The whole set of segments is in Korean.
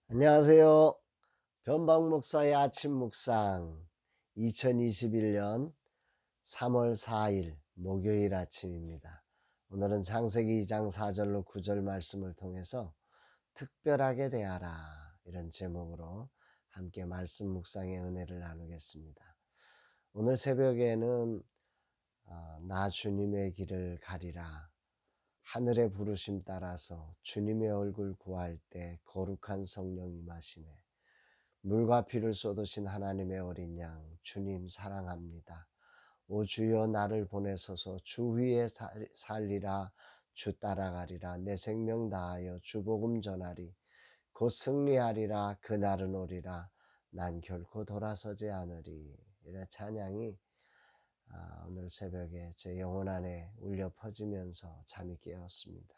안녕하세요. 변방 목사의 아침 묵상 2021년 3월 4일 목요일 아침입니다. 오늘은 창세기 2장 4절로 9절 말씀을 통해서 특별하게 대하라 이런 제목으로 함께 말씀 묵상의 은혜를 나누겠습니다. 오늘 새벽에는 나 주님의 길을 가리라, 하늘의 부르심 따라서 주님의 얼굴 구할 때 거룩한 성령 임하시네, 물과 피를 쏟으신 하나님의 어린 양 주님 사랑합니다. 오 주여 나를 보내소서. 주 위에 살리라, 주 따라가리라. 내 생명 다하여 주 복음 전하리. 곧 승리하리라. 그날은 오리라. 난 결코 돌아서지 않으리. 이런 찬양이 오늘 새벽에 제 영혼 안에 울려 퍼지면서 잠이 깨었습니다.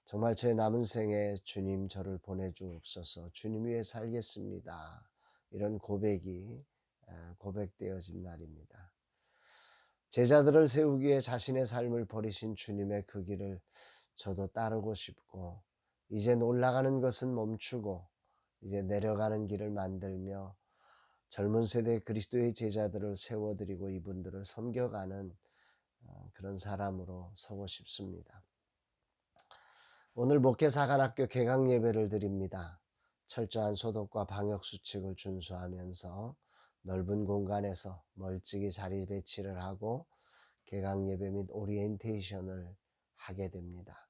정말 제 남은 생에 주님 저를 보내주옵소서. 주님 위해 살겠습니다. 이런 고백이 고백되어진 날입니다. 제자들을 세우기 위해 자신의 삶을 버리신 주님의 그 길을 저도 따르고 싶고, 이제 올라가는 것은 멈추고 이제 내려가는 길을 만들며 젊은 세대 그리스도의 제자들을 세워드리고 이분들을 섬겨가는 그런 사람으로 서고 싶습니다. 오늘 목회사관학교 개강 예배를 드립니다. 철저한 소독과 방역수칙을 준수하면서 넓은 공간에서 멀찍이 자리 배치를 하고 개강 예배 및 오리엔테이션을 하게 됩니다.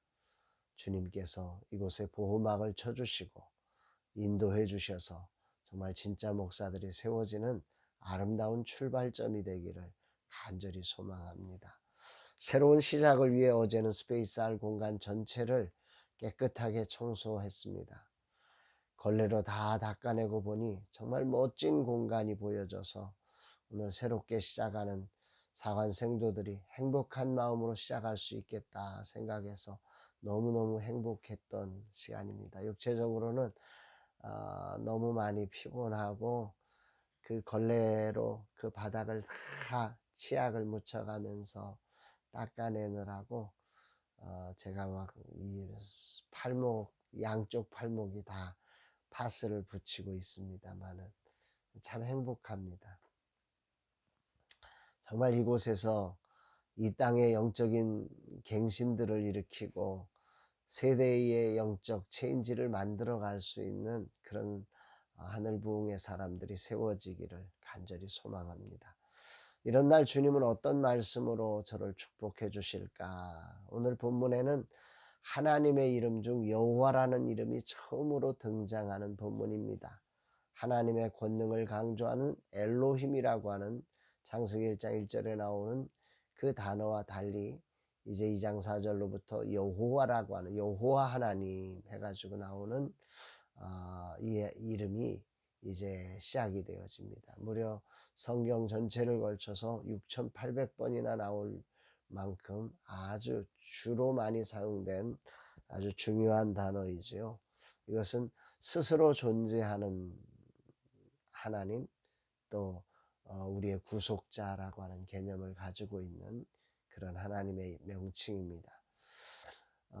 주님께서 이곳에 보호막을 쳐주시고 인도해 주셔서 정말 진짜 목사들이 세워지는 아름다운 출발점이 되기를 간절히 소망합니다. 새로운 시작을 위해 어제는 스페이스 R 공간 전체를 깨끗하게 청소했습니다. 걸레로 다 닦아내고 보니 정말 멋진 공간이 보여져서 오늘 새롭게 시작하는 사관 생도들이 행복한 마음으로 시작할 수 있겠다 생각해서 너무너무 행복했던 시간입니다. 육체적으로는 너무 많이 피곤하고 그 걸레로 그 바닥을 다 치약을 묻혀가면서 닦아내느라고 제가 막 이 팔목, 양쪽 팔목이 다 파스를 붙이고 있습니다만은 참 행복합니다. 정말 이곳에서 이 땅의 영적인 갱신들을 일으키고 세대의 영적 체인지를 만들어 갈 수 있는 그런 하늘 부흥의 사람들이 세워지기를 간절히 소망합니다. 이런 날 주님은 어떤 말씀으로 저를 축복해 주실까? 오늘 본문에는 하나님의 이름 중 여호와라는 이름이 처음으로 등장하는 본문입니다. 하나님의 권능을 강조하는 엘로힘이라고 하는 창세기 1장 1절에 나오는 그 단어와 달리 이제 2장 4절로부터 여호와라고 하는 여호와 하나님 해가지고 나오는 이 이름이 이제 시작이 되어집니다. 무려 성경 전체를 걸쳐서 6,800번이나 나올 만큼 아주 주로 많이 사용된 아주 중요한 단어이지요. 이것은 스스로 존재하는 하나님, 또 우리의 구속자라고 하는 개념을 가지고 있는 그런 하나님의 명칭입니다.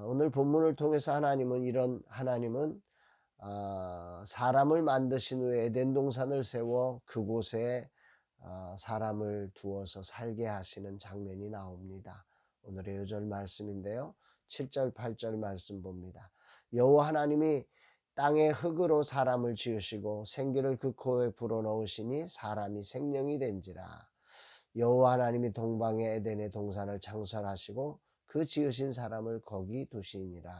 오늘 본문을 통해서 이런 하나님은 사람을 만드신 후에 에덴 동산을 세워 그곳에 사람을 두어서 살게 하시는 장면이 나옵니다. 오늘의 요절 말씀인데요. 7절 8절 말씀 봅니다. 여호와 하나님이 땅의 흙으로 사람을 지으시고 생기를 그 코에 불어넣으시니 사람이 생명이 된지라. 여호와 하나님이 동방의 에덴의 동산을 창설하시고 그 지으신 사람을 거기 두시니라.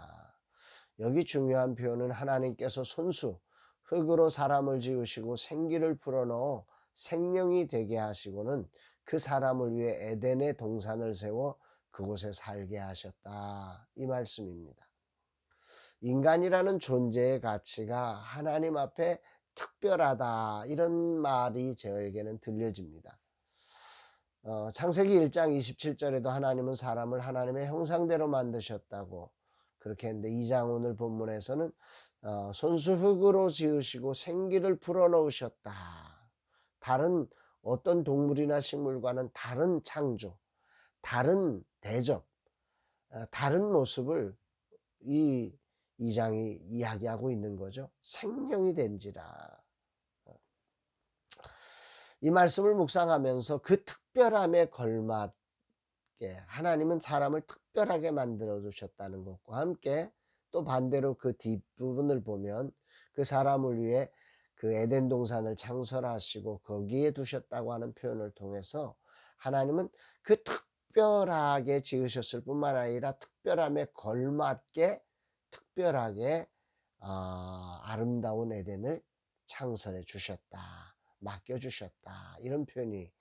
여기 중요한 표현은 하나님께서 손수 흙으로 사람을 지으시고 생기를 불어넣어 생명이 되게 하시고는 그 사람을 위해 에덴의 동산을 세워 그곳에 살게 하셨다, 이 말씀입니다. 인간이라는 존재의 가치가 하나님 앞에 특별하다, 이런 말이 저에게는 들려집니다. 창세기 1장 27절에도 하나님은 사람을 하나님의 형상대로 만드셨다고 그렇게 했는데 2장 오늘 본문에서는 손수 흙으로 지으시고 생기를 불어넣으셨다. 다른 어떤 동물이나 식물과는 다른 창조, 다른 대접, 다른 모습을 이 2장이 이야기하고 있는 거죠. 생명이 된지라. 이 말씀을 묵상하면서 그 특별함에 걸맞게 하나님은 사람을 특별하게 만들어 주셨다는 것과 함께 또 반대로 그 뒷부분을 보면 그 사람을 위해 그 에덴 동산을 창설하시고 거기에 두셨다고 하는 표현을 통해서 하나님은 그 특별하게 지으셨을 뿐만 아니라 특별함에 걸맞게 특별하게 아름다운 에덴을 창설해 주셨다. 맡겨주셨다. 이런 표현이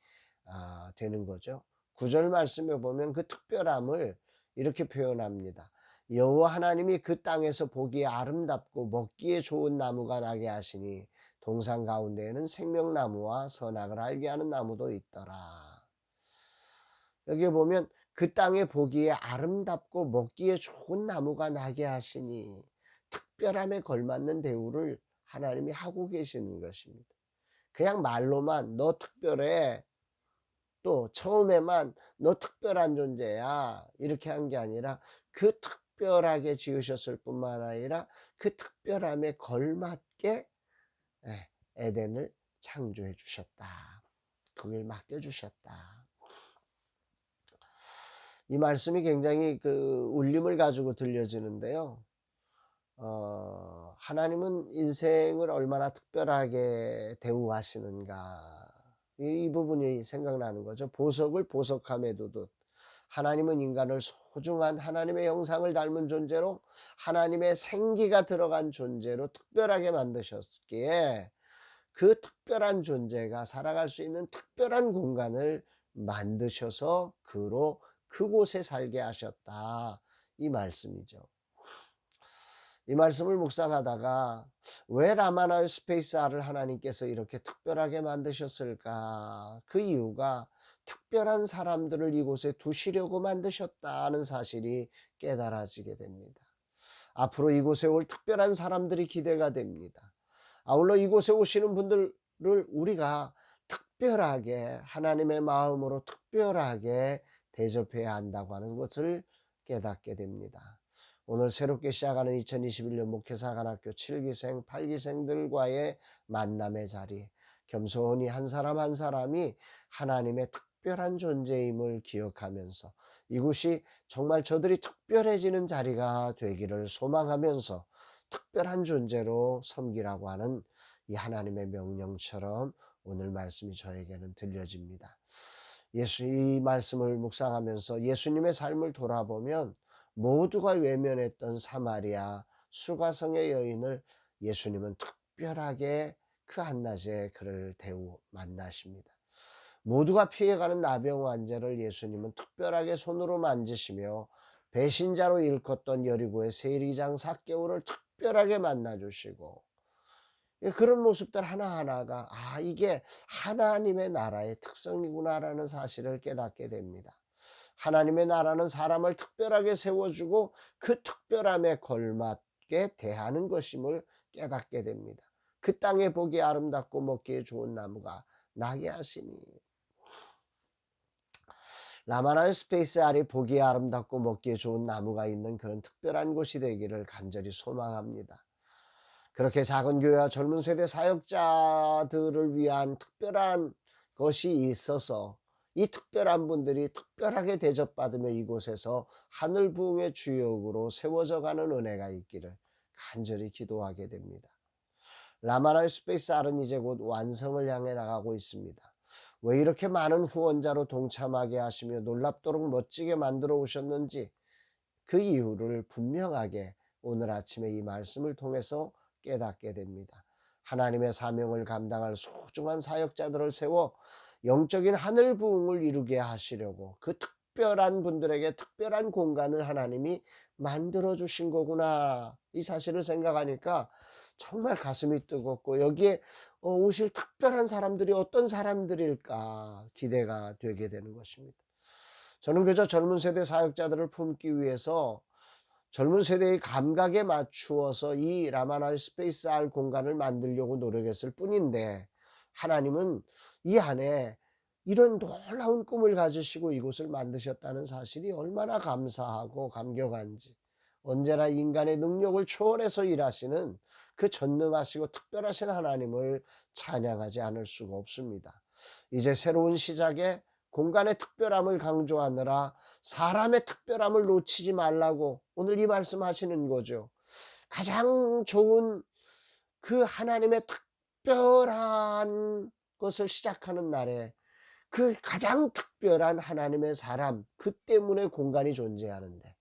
되는 거죠. 9절 말씀에 보면 그 특별함을 이렇게 표현합니다. 여호와 하나님이 그 땅에서 보기에 아름답고 먹기에 좋은 나무가 나게 하시니 동산 가운데에는 생명나무와 선악을 알게 하는 나무도 있더라. 여기 보면 그 땅에 보기에 아름답고 먹기에 좋은 나무가 나게 하시니 특별함에 걸맞는 대우를 하나님이 하고 계시는 것입니다. 그냥 말로만 너 특별해, 또 처음에만 너 특별한 존재야 이렇게 한 게 아니라 그 특별하게 지으셨을 뿐만 아니라 그 특별함에 걸맞게 에덴을 창조해 주셨다. 그걸 맡겨 주셨다. 이 말씀이 굉장히 그 울림을 가지고 들려지는데요. 하나님은 인생을 얼마나 특별하게 대우하시는가, 이 부분이 생각나는 거죠. 보석을 보석함에 두듯 하나님은 인간을 소중한 하나님의 형상을 닮은 존재로 하나님의 생기가 들어간 존재로 특별하게 만드셨기에 그 특별한 존재가 살아갈 수 있는 특별한 공간을 만드셔서 그곳에 살게 하셨다, 이 말씀이죠. 이 말씀을 묵상하다가 왜 라마나의 스페이스 R을 하나님께서 이렇게 특별하게 만드셨을까? 그 이유가 특별한 사람들을 이곳에 두시려고 만드셨다는 사실이 깨달아지게 됩니다. 앞으로 이곳에 올 특별한 사람들이 기대가 됩니다. 아울러 이곳에 오시는 분들을 우리가 특별하게 하나님의 마음으로 특별하게 대접해야 한다고 하는 것을 깨닫게 됩니다. 오늘 새롭게 시작하는 2021년 목회사관학교 7기생, 8기생들과의 만남의 자리, 겸손히 한 사람 한 사람이 하나님의 특별한 존재임을 기억하면서 이곳이 정말 저들이 특별해지는 자리가 되기를 소망하면서 특별한 존재로 섬기라고 하는 이 하나님의 명령처럼 오늘 말씀이 저에게는 들려집니다. 이 말씀을 묵상하면서 예수님의 삶을 돌아보면 모두가 외면했던 사마리아 수가성의 여인을 예수님은 특별하게 그 한낮에 그를 만나십니다. 모두가 피해가는 나병 환자를 예수님은 특별하게 손으로 만지시며 배신자로 일컫던 여리고의 세리장 삭개오를 특별하게 만나주시고, 그런 모습들 하나하나가 이게 하나님의 나라의 특성이구나라는 사실을 깨닫게 됩니다. 하나님의 나라는 사람을 특별하게 세워주고 그 특별함에 걸맞게 대하는 것임을 깨닫게 됩니다. 그 땅에 보기 아름답고 먹기에 좋은 나무가 나게 하시니, 라마나의 스페이스 R이 보기에 아름답고 먹기에 좋은 나무가 있는 그런 특별한 곳이 되기를 간절히 소망합니다. 그렇게 작은 교회와 젊은 세대 사역자들을 위한 특별한 것이 있어서 이 특별한 분들이 특별하게 대접받으며 이곳에서 하늘 부흥의 주역으로 세워져 가는 은혜가 있기를 간절히 기도하게 됩니다. 라마나의 스페이스 R은 이제 곧 완성을 향해 나가고 있습니다. 왜 이렇게 많은 후원자로 동참하게 하시며 놀랍도록 멋지게 만들어 오셨는지 그 이유를 분명하게 오늘 아침에 이 말씀을 통해서 깨닫게 됩니다. 하나님의 사명을 감당할 소중한 사역자들을 세워 영적인 하늘 부흥을 이루게 하시려고 그 특별한 분들에게 특별한 공간을 하나님이 만들어 주신 거구나, 이 사실을 생각하니까 정말 가슴이 뜨겁고 여기에 오실 특별한 사람들이 어떤 사람들일까 기대가 되게 되는 것입니다. 저는 그저 젊은 세대 사역자들을 품기 위해서 젊은 세대의 감각에 맞추어서 이 라마나의 스페이스 R 공간을 만들려고 노력했을 뿐인데, 하나님은 이 안에 이런 놀라운 꿈을 가지시고 이곳을 만드셨다는 사실이 얼마나 감사하고 감격한지, 언제나 인간의 능력을 초월해서 일하시는 그 전능하시고 특별하신 하나님을 찬양하지 않을 수가 없습니다. 이제 새로운 시작에 공간의 특별함을 강조하느라 사람의 특별함을 놓치지 말라고 오늘 이 말씀하시는 거죠. 가장 좋은 그 하나님의 특별한 것을 시작하는 날에 그 가장 특별한 하나님의 사람, 그 때문에 공간이 존재하는데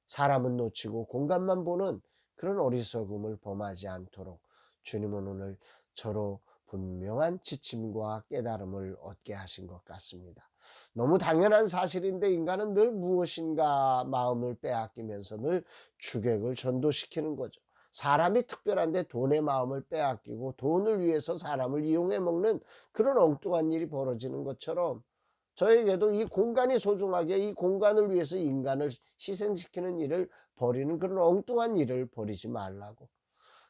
사람은 놓치고 공간만 보는 그런 어리석음을 범하지 않도록 주님은 오늘 저로 분명한 지침과 깨달음을 얻게 하신 것 같습니다. 너무 당연한 사실인데 인간은 늘 무엇인가 마음을 빼앗기면서 늘 주객을 전도시키는 거죠. 사람이 특별한데 돈의 마음을 빼앗기고 돈을 위해서 사람을 이용해 먹는 그런 엉뚱한 일이 벌어지는 것처럼 저에게도 이 공간이 소중하게 이 공간을 위해서 인간을 희생시키는 일을 벌이는 그런 엉뚱한 일을 벌이지 말라고,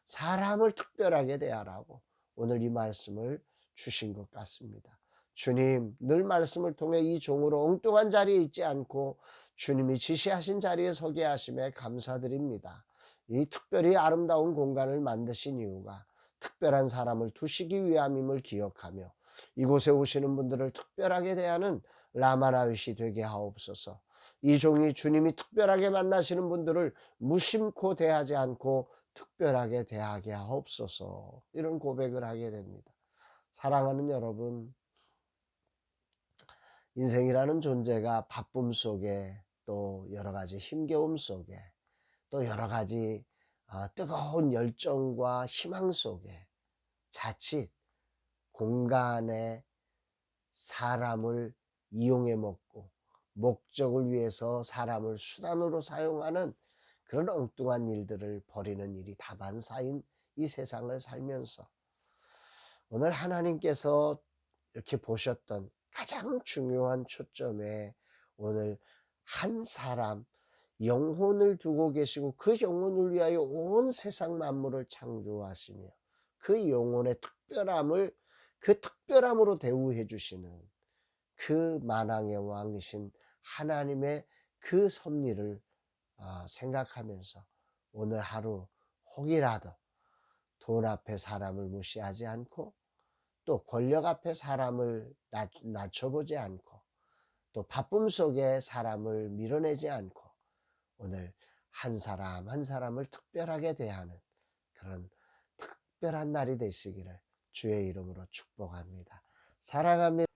사람을 특별하게 대하라고 오늘 이 말씀을 주신 것 같습니다. 주님, 늘 말씀을 통해 이 종으로 엉뚱한 자리에 있지 않고 주님이 지시하신 자리에 서게 하심에 감사드립니다. 이 특별히 아름다운 공간을 만드신 이유가 특별한 사람을 두시기 위함임을 기억하며 이곳에 오시는 분들을 특별하게 대하는 라마나윗이 되게 하옵소서. 이 종이 주님이 특별하게 만나시는 분들을 무심코 대하지 않고 특별하게 대하게 하옵소서. 이런 고백을 하게 됩니다. 사랑하는 여러분, 인생이라는 존재가 바쁨 속에 또 여러 가지 힘겨움 속에 또 여러 가지 뜨거운 열정과 희망 속에 자칫 공간에 사람을 이용해 먹고 목적을 위해서 사람을 수단으로 사용하는 그런 엉뚱한 일들을 벌이는 일이 다반사인 이 세상을 살면서 오늘 하나님께서 이렇게 보셨던 가장 중요한 초점에 오늘 한 사람 영혼을 두고 계시고 그 영혼을 위하여 온 세상 만물을 창조하시며 그 영혼의 특별함을 그 특별함으로 대우해 주시는 그 만왕의 왕이신 하나님의 그 섭리를 생각하면서 오늘 하루 혹이라도 돈 앞에 사람을 무시하지 않고 또 권력 앞에 사람을 낮춰보지 않고 또 바쁨 속에 사람을 밀어내지 않고 오늘 한 사람 한 사람을 특별하게 대하는 그런 특별한 날이 되시기를 주의 이름으로 축복합니다. 사랑합니다.